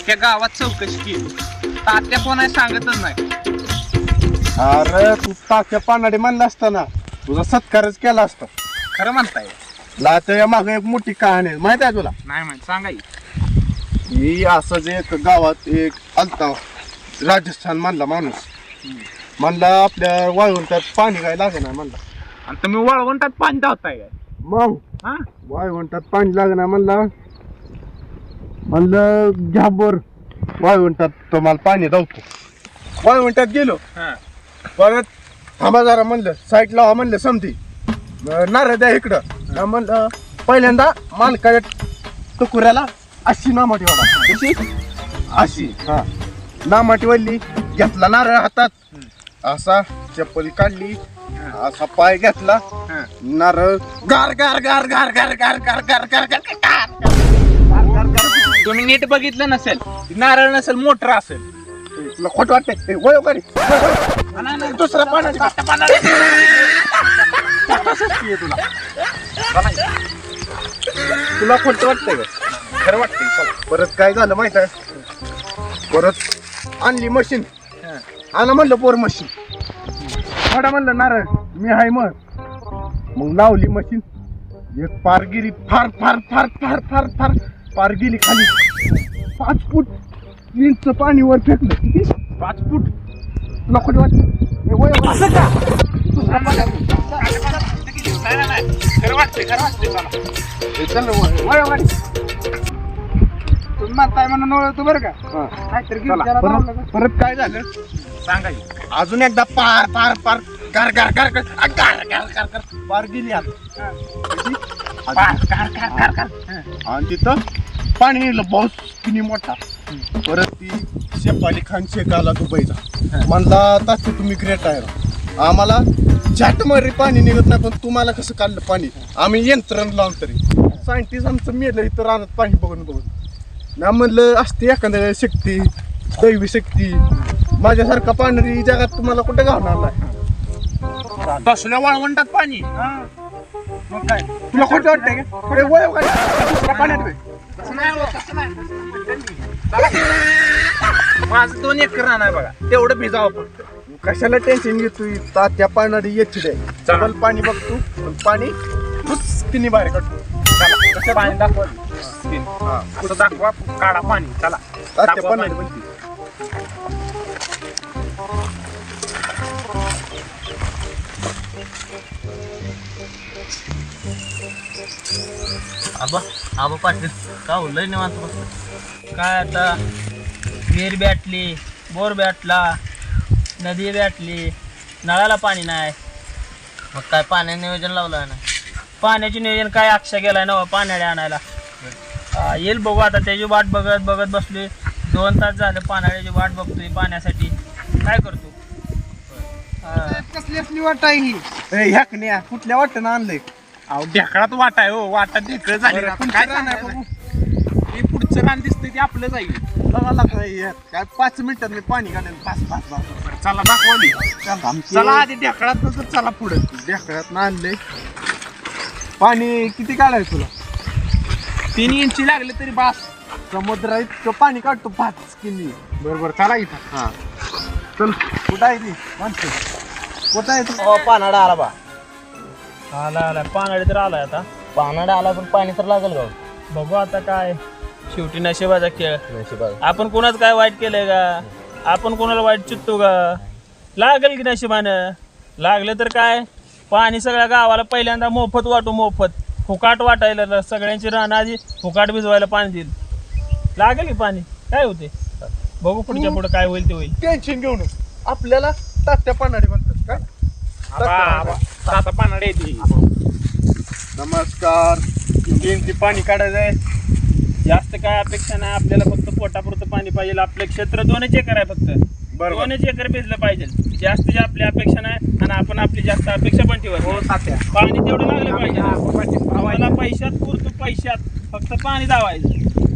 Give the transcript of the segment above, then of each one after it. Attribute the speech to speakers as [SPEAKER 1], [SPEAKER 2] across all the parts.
[SPEAKER 1] अख्ख्या गावात चौकशी केली, तात्या कोण आहे सांगतच नाही.
[SPEAKER 2] अरे तू ताक्या पानाडे म्हणला असताना तुझा सत्कारच केला असता.
[SPEAKER 1] खरं म्हणताय?
[SPEAKER 2] लाच्या मागे एक मोठी कहाणी आहे, माहिती आहे तुला?
[SPEAKER 1] नाही माहिती, सांगा की.
[SPEAKER 2] ही असंच एक गावात एक आलता राजस्थान म्हणला माणूस. म्हणला आपल्या वाळवंटात पाणी काय लागणार म्हणला.
[SPEAKER 1] आणि तुम्ही वाळवंटात पाणी धावताय काय?
[SPEAKER 2] मग
[SPEAKER 1] हा
[SPEAKER 2] वाळवंटात पाणी लागणार म्हणला. म्हणलं घ्या बोर वाळवंटात तुम्हाला पाणी धावतो. वाळवंटात गेलो,
[SPEAKER 1] हा.
[SPEAKER 2] परत थांबा जरा म्हणलं, साईड लावा म्हणलं समधी नारळ द्या इकडं. म्हणलं पहिल्यांदा मालकाच्या टुकुऱ्याला अशी नामाटी वाला. कशी अशी? हा, नामाटी वळली, घेतला नारळ हातात, असा चप्पल काढली, असा पाय घेतला, नारळ गार गार गार गार गार गार गार गार गार गार गार.
[SPEAKER 1] तुम्ही नीट बघितलं नसेल, नारळ नसेल, मोटर असेल.
[SPEAKER 2] तुला खोट वाटतंय? वळ गाडी, दुसरा पाणी तुला खोट वाटतंय का?
[SPEAKER 1] खरं वाटतंय. चला.
[SPEAKER 2] परत काय झालं माहित आहे? परत आणली मशीन, आणा म्हणलं पोर मशीन, थोडा म्हणलं नारळ मी हाय. मग लावली मशीन, एक पार गेली, फार फार फार फार फार फार पार गेली खाली. 5 फूट इंच पाणी वर फेकलं. किती? 5 फूट. तुला खोट वाटतं? असं का? दुसरा पाणी
[SPEAKER 1] खरं वाटतंय, खरं वाटतंय. चला.
[SPEAKER 2] वळ गाडी.
[SPEAKER 1] तुम्ही म्हणताय म्हणून ओळखतो बरं का.
[SPEAKER 2] परत काय झालं
[SPEAKER 1] सांगा की.
[SPEAKER 2] अजून एकदा पार पार पार गार गार गार गार गार गार गार गार पार गेली आता. आणि तिथं पाणी निघलं, पाऊस किती मोठा. परत ती शेफाली खान शेख आला दुबईचा. म्हणला तात्या तुम्ही ग्रेट आहे राव, आम्हाला झाटमारी पाणी निघत नाही, पण तुम्हाला कसं काढलं पाणी? आम्ही यंत्रण लावून तरी. सायंटिस्ट आमचं मेलं इथं रानात पाणी बघून बघून. ना म्हणलं असते एखाद्या शक्ती, दैवी शक्ती, माझ्यासारखा पाणी जगात तुम्हाला कुठे घालणार नाही.
[SPEAKER 1] तसल्या वाळवंटात पाणी. मग काय
[SPEAKER 2] तुला खोटं वाटतंय का? अरे वळ गाडी. दुसऱ्या पाण्यात वळ.
[SPEAKER 1] माझं 2 एकर रान आहे बघा, तेवढं भिजावं फक्त.
[SPEAKER 2] कशाला टेन्शन घेतोय? तात्या पाणी येते दे, चल पाणी बघतो, पण पाणी तिने बाहेर काढतो.
[SPEAKER 1] चला, पाणी दाखवा.
[SPEAKER 2] हा,
[SPEAKER 1] कुठं दाखवा, काढा पाणी. चला,
[SPEAKER 2] तात्या
[SPEAKER 1] दाखवा
[SPEAKER 2] पाणी
[SPEAKER 1] पाणी.
[SPEAKER 2] म्हणते.
[SPEAKER 3] आबा आबा पाटील का हो लय निवांत बसलं. काय आता विहीर बॅटली, बोर बॅटला, नदी बॅटली, नळाला पाणी नाही. मग काय पाण्याचं नियोजन लावलं आहे ना? पाण्याचे नियोजन काय अक्षा गेलाय ना पाण्याला आणायला. येईल बघू आता, त्याची वाट बघत बघत बसलोय. 2 तास झालं पाण्याची वाट बघतोय पाण्यासाठी. काय करतो?
[SPEAKER 2] कसली असली वाट आहे ही? ह्या कुठल्या वाटेनं आणलंय?
[SPEAKER 1] अहो ढेकळात वाट आहे हो, वाटा ढेकळ झाली.
[SPEAKER 2] बरं,
[SPEAKER 1] काय
[SPEAKER 2] रान आहे
[SPEAKER 1] सांगायचं? ते पुढचं रान दिसतंय ते आपलं जाईल.
[SPEAKER 2] काय 5 मिनिटात मी पाणी काढेल. 5
[SPEAKER 1] चला दाखवली. चला आधी ढेकळात नंतर चला पुढे.
[SPEAKER 2] ढेकळ्यात आणलंय पाणी. किती काढायचं तुला?
[SPEAKER 1] 3 इंची लागले तरी बास.
[SPEAKER 2] समुद्रात इतकं पाणी काढतो 5 किमी.
[SPEAKER 1] बरोबर, चला इथं.
[SPEAKER 2] हा चल. कुठं आहे ती माणसं? कुठं आहे तू?
[SPEAKER 3] पानाडा आला बा. आला पानाडे तर आलाय आता. पानाडा आला पण पाणी तर लागेल का? बघू आता काय, शेवटी नशिबाचा खेळ. आपण कोणाच काय वाईट केलंय का? आपण कोणाला वाईट चित्तो का? लागेल की नशिबानं. लागलं तर काय, पाणी सगळ्या गावाला पहिल्यांदा मोफत वाटू. मोफत फुकाट वाटायला सगळ्यांची राहणं आधी फुकाट भिजवायला पाणी देईल. लागेल की पाणी, काय होते बघू. पुढच्या पुढे काय होईल ते होईल.
[SPEAKER 2] टेन्शन घेऊन आपल्याला तात्या पानाडे म्हणतात काय?
[SPEAKER 1] आता पानाडे येते.
[SPEAKER 2] नमस्कार. ती पाणी काढायचं आहे.
[SPEAKER 1] जास्त काय अपेक्षा नाही आपल्याला, फक्त पोटापुरतं पाणी पाहिजे. आपलं क्षेत्र 2 एकर आहे फक्त. 2 एकर भिजलं पाहिजे. जास्त आपली अपेक्षा नाही, आणि आपण आपली जास्त अपेक्षा पण ठेवत.
[SPEAKER 2] हो तात्या,
[SPEAKER 1] पाणी तेवढं लागलं पाहिजे. आम्हाला पैशात पुरतो, पैशात फक्त पाणी धावायचं.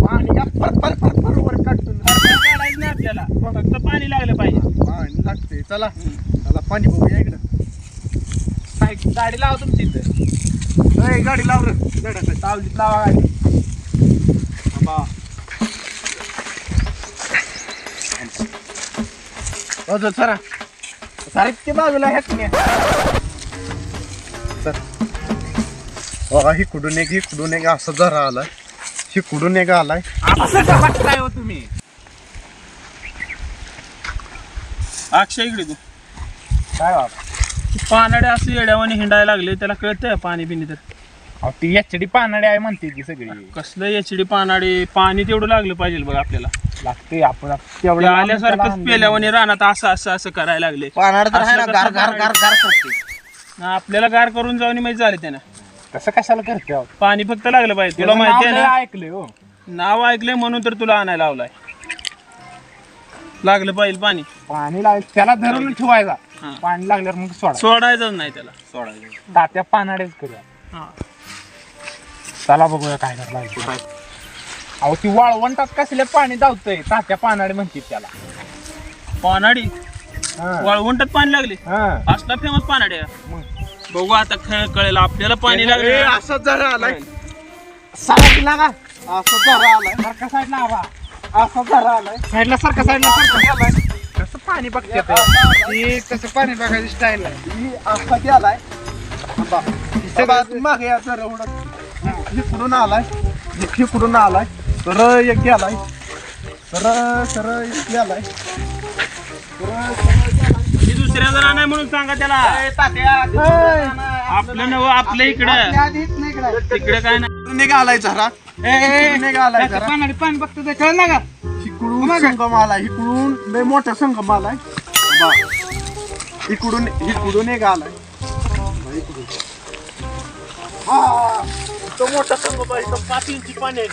[SPEAKER 2] पाणी बरोबर काढतो.
[SPEAKER 1] काढायचं नाही आपल्याला, फक्त पाणी लागलं पाहिजे.
[SPEAKER 2] पाणी लागते. चला चला पाणी बघूया इकडं.
[SPEAKER 1] गाडी लावा तुमची इथं.
[SPEAKER 2] गाडी लाव रे.
[SPEAKER 1] तावलीत लावा गाडी.
[SPEAKER 2] अजून सरा साहित्य बाजूला ह्याच नाही सर बघा इकडून एक असं जरा आलाय इकडून एक आलाय
[SPEAKER 3] असं का बघताय हो तुम्ही?
[SPEAKER 1] अक्षय इकडे तू
[SPEAKER 3] काय बाबा
[SPEAKER 1] पानाडे असं येड्यावाने हिंडायला लागले त्याला कळतंय पाणी बिनी तर
[SPEAKER 3] अहो ती एचडी पानाडी आहे म्हणते ती सगळी.
[SPEAKER 1] कसलं एचडी पानाडे पाणी तेवढं लागलं पाहिजे बघ आपल्याला
[SPEAKER 3] लागते आपण
[SPEAKER 1] तेवढं आल्यासारखं पेल्यावाने रानात असं करायला लागले
[SPEAKER 2] पानाड तर आहे ना
[SPEAKER 1] असलं
[SPEAKER 2] गार
[SPEAKER 1] कसं
[SPEAKER 2] गार गार गार करते
[SPEAKER 1] ना आपल्याला गार करून जाऊन माहिती झाले त्यानं
[SPEAKER 3] कसं कशाला करते अहो?
[SPEAKER 1] पाणी फक्त लागलं पाहिजे तुला
[SPEAKER 3] त्याचं
[SPEAKER 1] माहिती
[SPEAKER 3] नाव
[SPEAKER 1] आहे
[SPEAKER 3] लय
[SPEAKER 1] ना
[SPEAKER 3] ऐकलंय हो.
[SPEAKER 1] नाव ऐकलंय म्हणून तर तुला आणायला लावलाय लागलं पाहिजे पाणी
[SPEAKER 3] पाणी लागेल त्याला धरून ठेवायचा
[SPEAKER 1] हा.
[SPEAKER 3] पाणी लागल्यावर मग सोडा
[SPEAKER 1] सोडायचं नाही त्याला सोडायचं
[SPEAKER 3] तात्या पानाडेच करूया.
[SPEAKER 1] हा
[SPEAKER 3] चला बघूया काय करायला. अहो ती वाळवंटात कसले पाणी धावतंय तात्या पानाडे म्हणते त्याला.
[SPEAKER 1] पानाडी
[SPEAKER 3] हा.
[SPEAKER 1] वाळवंटात पाणी लागले
[SPEAKER 3] हा.
[SPEAKER 1] असला फेमस पानाडी आहे.
[SPEAKER 3] मग.
[SPEAKER 1] बघू आता कळेल आपल्याला पाणी लागले
[SPEAKER 2] असं जरा आलाय साईडला का असं जरा आलाय
[SPEAKER 3] सारखा साईडला हवा
[SPEAKER 2] असं जरा आलाय
[SPEAKER 3] साईडला सारखा साईडला कसं पाणी बघते तसं पाणी बघायची स्टाईल आहे.
[SPEAKER 2] ही असा गेलाय मागे या जरा उडत इकडून आलाय इकडून आलाय तर एक गेलाय सरळ एक गेलाय
[SPEAKER 1] ही दुसऱ्या जण नाही म्हणून सांगा त्याला आपलं नव आपल्या इकडं तिकडे काय नाही
[SPEAKER 2] निघालाय जरा निघालाय जरा
[SPEAKER 3] पाणी पाणी बघतो ते कळलं का?
[SPEAKER 2] इकडून संगम आलाय इकडून लय मोठा संगम आलाय बा. इकडून एक आलाय इकडून हा तो मोठा संगम आहे तो 5 इंची पाणी आहे.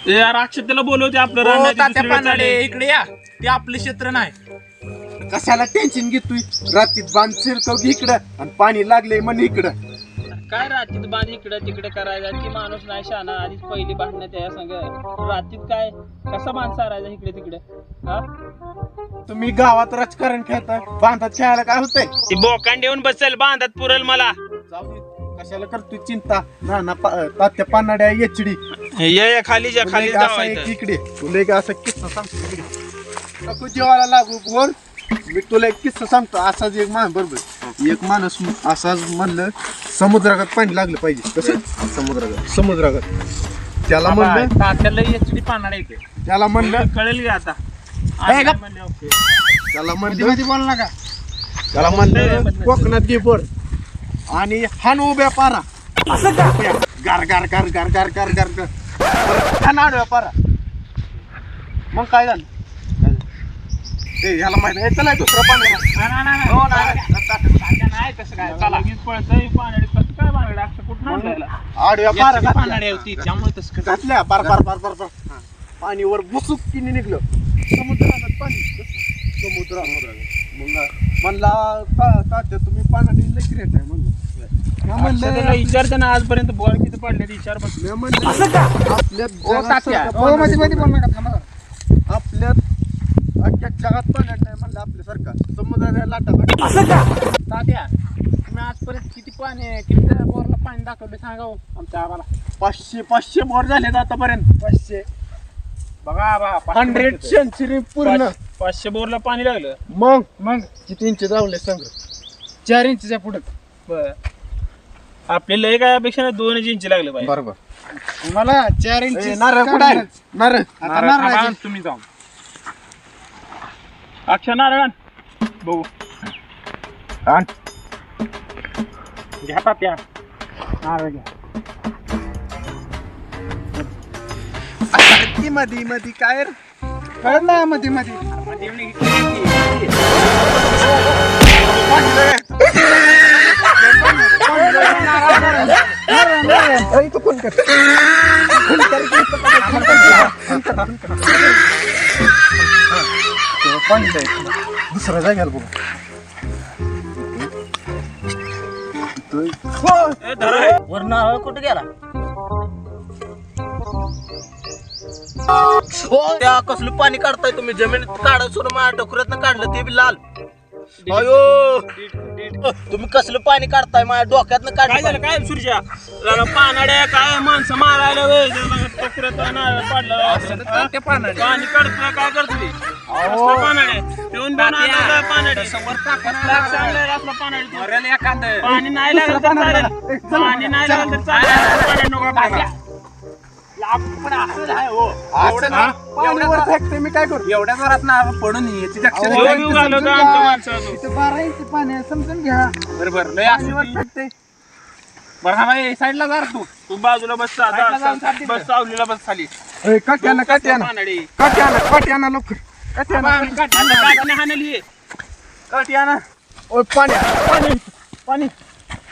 [SPEAKER 1] ए यार अक्षय त्याला बोलवते आपलं
[SPEAKER 3] हो,
[SPEAKER 1] रान
[SPEAKER 3] तात्या पानाडे इकडे या ते आपले क्षेत्र नाही.
[SPEAKER 2] कशाला टेन्शन घेतोय रात्रीत बांध शिरकव इकडं आणि पाणी लागलंय म्हणे इकडं
[SPEAKER 1] काय रात्रीत बांध इकडे तिकडे करायचा ती माणूस नाही शाना आधीच पहिली भांडणं त्या संग रात्रीत काय कसा बांध सारायचा इकडे तिकडे हा
[SPEAKER 2] तुम्ही गावात राजकारण खेळताय बांधात खेळायला काय होतंय
[SPEAKER 1] ती बोकांड येऊन बसेल बांधात पुरेल मला
[SPEAKER 2] जाऊ दे. कशाला करतोय चिंता ना तात्या पानाड्या एचडी
[SPEAKER 1] ये खाली जा खाली
[SPEAKER 2] असा एक इकडे तुला एक असा किस्सा सांगतो इकडे नको जेवायला लागू बोल मी तुला एक किस्सा सांगतो असाच एक माणूस बरोबर एक माणूस असाच म्हणलं समुद्रात पाणी लागलं पाहिजे कसं समुद्रात त्याला म्हणलं
[SPEAKER 3] तात्याला एचडी पानाडे येते.
[SPEAKER 2] त्याला म्हणलं
[SPEAKER 1] कळेल की आता
[SPEAKER 2] ए, गप.
[SPEAKER 1] म्हणले, ओके.
[SPEAKER 2] त्याला
[SPEAKER 3] मध्ये
[SPEAKER 2] म्हणलं
[SPEAKER 3] बोल नका.
[SPEAKER 2] त्याला म्हणलं कोकणात घे बोर आणि हान उभ्या पारा असं गार गार गार गार गार गार गार गार हान आडव्या पारा मग काय झालं ए ह्याला माहिती आहे चला दुसरं पाणी हो ना
[SPEAKER 3] तात्या नाही तसं काय. चला.
[SPEAKER 1] लगेच पळतंय पानाडी कसं काय पानाडी असं कुठं आणलेला
[SPEAKER 2] आडव्या पारा
[SPEAKER 3] एचडी पानाडे होती त्यामुळे तसं
[SPEAKER 2] घातल्या पार पार पार पार पार पाणी वर बुसुक किनी निघलं समुद्रात पाणी समुद्रात मग म्हणला तात्या तुम्ही पाण्याने लई ग्रेट आहे म्हणलं
[SPEAKER 1] त्याला विचारते ना आजपर्यंत बॉल किती पडले विचार बस
[SPEAKER 2] मी म्हणलं असं का आपल्या आपल्या अख्ख्या जगात पाण्यात नाही म्हणलं आपल्यासारखा समुद्राच्या लाटा
[SPEAKER 3] असं का तात्या तुम्ही आजपर्यंत किती बोरला पाणी दाखवले सांगा हो आमच्या आम्हाला.
[SPEAKER 2] 500 बोर झाले आतापर्यंत 500
[SPEAKER 3] बघा बा
[SPEAKER 2] 100 सेंचुरी पूर्ण
[SPEAKER 1] 500 बोरला पाणी लागलं
[SPEAKER 2] मग किती इंच जावले सांग
[SPEAKER 3] 4 इंचच्या पुढे.
[SPEAKER 1] बर आपल्याला लय काय अपेक्षा नाही 2 इंच लागलं पाहिजे
[SPEAKER 2] बरोबर
[SPEAKER 3] मला 4 इंच
[SPEAKER 2] नारळ कुठं आहे नारळ
[SPEAKER 3] आता नारळ तुम्ही जाऊन
[SPEAKER 1] अक्षय नारायण बघू
[SPEAKER 2] आण.
[SPEAKER 3] घ्या तात्या नारळ घ्या.
[SPEAKER 2] ती मधी काय रे?
[SPEAKER 3] कळलं ना मध्ये मध्ये
[SPEAKER 2] इथं फोन कर दुसऱ्या जाग्याला बघू
[SPEAKER 3] वर नारळ कुठे गेला
[SPEAKER 4] त्या कसलं पाणी काढताय तुम्ही जमिनीत काढा सोडून माझ्या टोकऱ्यात काढलं ते बी लाल
[SPEAKER 2] अयो
[SPEAKER 3] तुम्ही कसलं पाणी काढताय माझ्या डोक्यातनं
[SPEAKER 1] काय
[SPEAKER 3] काढलं
[SPEAKER 1] झालं काय सुरजा जरा पानाड्या काय माणसं मारायला वेळ टोकऱ्यात नारळ पाडलं पाणी काढतोय काय करतोय पानाड्या पिऊन पानाड्या पाणी नाही लागलं तर चालेल पाणी नाही लागलं तर चालेल पाणी नको आपल्याला.
[SPEAKER 2] पाण्यावर फेकते मी काय करू
[SPEAKER 4] एवढ्या जोरात ना पडून याची
[SPEAKER 1] जीव घेऊ घालवतो आमच्या माणसाला तो.
[SPEAKER 4] 12 इंच पाणी समजून घ्या बरोबर लय असं बरं हा भाई साईडला जा रे तू
[SPEAKER 1] तू बाजूला बस
[SPEAKER 4] साईडला जाऊन साथ दे.
[SPEAKER 1] बस सावलीला बस खाली
[SPEAKER 2] काट्यानं
[SPEAKER 1] पानाडी
[SPEAKER 2] काट्यानं लवकर
[SPEAKER 1] काठी हाणली
[SPEAKER 2] काट्यानं ओ पाणी पाणी पाणी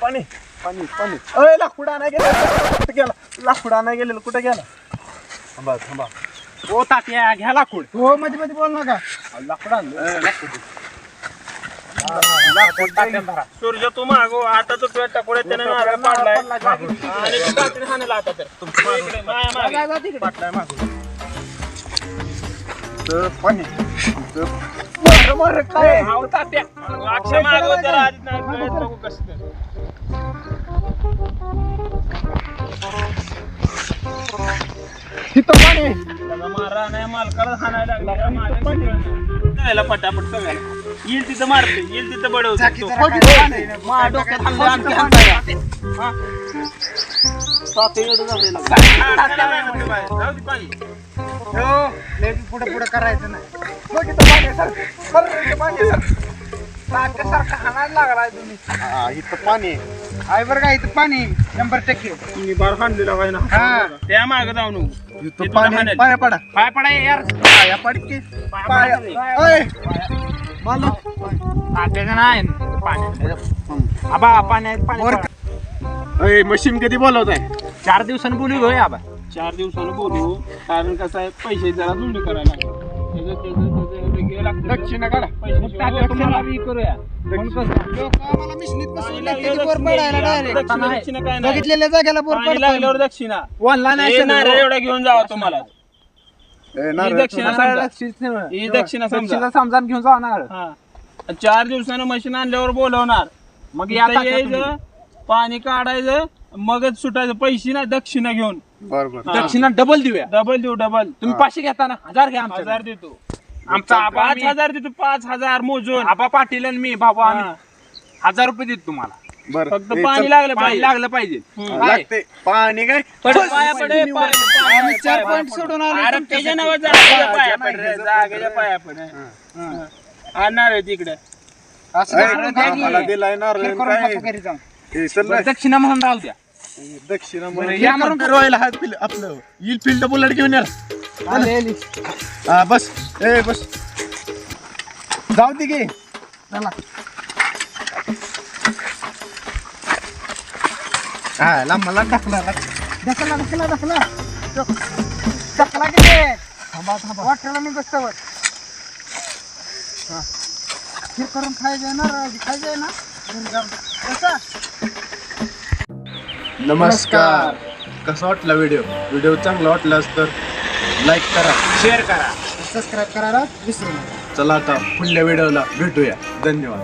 [SPEAKER 2] पाणी पाणी पाणी अय लाकडा नाही गेला कुठे गेला लाकडा नाही गेलेला कुठे गेला थांबा थांबा
[SPEAKER 4] ओ तात्या घ्या लाकूड
[SPEAKER 2] हो मध्ये मध्ये बोल नका लाकडा
[SPEAKER 1] सूर्य तू मागो आता तो तुझ्या टकोड्यात त्याने नारळ पाडलाय आणि तू काठी हाणायला आता तर इकडे माया मागे.
[SPEAKER 2] पाटलाय मागून तर पाणी तर मार काय
[SPEAKER 1] आहो तात्या अक्षय मागो जरा आधीच नाही कळत बघू कसं ते.
[SPEAKER 2] तिथं पाणी
[SPEAKER 1] त्याला मारा नाही मालकाला हाणायला लागला मारायला पटापट सगळ्याला येईल तिथं मारते येईल तिथं बडवतो
[SPEAKER 3] माझ्या डोक्यात हाणलं आणखी हाणताय.
[SPEAKER 1] जाऊ दे पाणी
[SPEAKER 4] पुढे पुढे करायचं नाही सारखं हाणायला लागलाय तुम्ही
[SPEAKER 2] इथं पाणी
[SPEAKER 4] आहे बरं का इथं पाणी 100%.
[SPEAKER 1] तुम्ही बार हाणलेला पाहिजे ना
[SPEAKER 4] हा
[SPEAKER 1] त्या मागे जाऊ नको
[SPEAKER 2] इथं पाणी पाया पडा
[SPEAKER 4] पाय पडा यार
[SPEAKER 2] पाया पड की पाया अय मला
[SPEAKER 4] तात्याचं नाही पाणी आबा पाणी आहे, पाणी पडा.
[SPEAKER 2] अय मशीन कधी बोलवताय
[SPEAKER 4] 4 दिवसांनी बोलू घेऊया आबा
[SPEAKER 1] 4 दिवसानं बोलू कारण कसं आहे पैसे जरा जुळणी करायला लागतात. त्याचं घे लागतं.
[SPEAKER 2] दक्षिणा काढा
[SPEAKER 1] पैशाशिवाय
[SPEAKER 4] तुम्हाला बी करूया
[SPEAKER 1] दक्षिणा काय नाही.
[SPEAKER 4] बघितलेल्या जागेला बोर
[SPEAKER 1] पाणी लागल्यावर दक्षिणा
[SPEAKER 4] वनला
[SPEAKER 1] हे नारळ एवढा घेऊन जावा तुम्हाला
[SPEAKER 2] ए,
[SPEAKER 1] ही
[SPEAKER 2] नारळ.
[SPEAKER 1] दक्षिणा समजा. ही दक्षिणा समजा
[SPEAKER 4] समजान घेऊन जाणार
[SPEAKER 1] हा 4 दिवसानं मशीन आणल्यावर बोलवणार
[SPEAKER 4] मग
[SPEAKER 1] इथं यायचं पाणी काढायचं मगच सुटायचं पैसे ना दक्षिणा घेऊन
[SPEAKER 2] बरोबर
[SPEAKER 1] हा.
[SPEAKER 4] दक्षिणा डबल देऊया
[SPEAKER 1] डबल देऊ डबल
[SPEAKER 4] तुम्ही 500 घेता ना 1000 घ्या आमच्या
[SPEAKER 1] 1000 देतो
[SPEAKER 4] आमचा आबा
[SPEAKER 1] 5000 देतो 5000 मोजून
[SPEAKER 4] आबा पाटील आणि मी बाबा
[SPEAKER 1] हा.
[SPEAKER 4] आम्ही 1000 रुपये देतो तुम्हाला
[SPEAKER 2] बरं
[SPEAKER 1] फक्त
[SPEAKER 2] ए,
[SPEAKER 1] पाणी
[SPEAKER 2] चल.
[SPEAKER 1] लागलं
[SPEAKER 4] पाणी
[SPEAKER 1] पाहिजे
[SPEAKER 4] लागलं पाहिजे
[SPEAKER 1] हम्म.
[SPEAKER 4] काय?
[SPEAKER 2] लागते पाणी काय
[SPEAKER 1] पाया पडे
[SPEAKER 4] आम्ही 4 पॉइंट सोडून आलो
[SPEAKER 1] अरे त्याच्या नावात जागेच्या पाया पड रे, जागेच्या पाया पड आणणार आहे तिकडे
[SPEAKER 4] असं
[SPEAKER 2] अय,
[SPEAKER 4] नारळ द्या की.
[SPEAKER 2] आम्हाला दिलाय नारळ
[SPEAKER 4] हे करून
[SPEAKER 2] काय?
[SPEAKER 4] टाकू घरी जाऊन.
[SPEAKER 2] ए, चल
[SPEAKER 4] बरं,
[SPEAKER 2] रे.
[SPEAKER 4] दक्षिणा म्हणून राहू द्या
[SPEAKER 2] दक्षिणा
[SPEAKER 4] बरं,
[SPEAKER 2] म्हणून
[SPEAKER 4] या
[SPEAKER 2] हे करून
[SPEAKER 4] मग.
[SPEAKER 2] फिरवायला हात पिल आपलं येईल फील्ड बुलेट घेऊन या हा बस ए बस जाऊ दे गे
[SPEAKER 4] चला
[SPEAKER 2] हा ला मला टाकला
[SPEAKER 4] ढकला ढकला ढकला ढकला किती वाटलं मी बसतावर हे करून खायचं ना खायचं ना घरी जाऊन. कसं
[SPEAKER 2] नमस्कार कसा वाटला व्हिडिओ चांगला वाटलास तर लाईक करा शेअर करा
[SPEAKER 4] सबस्क्राईब करायला विसरू नका.
[SPEAKER 2] चला आता पुढल्या व्हिडिओला भेटूया धन्यवाद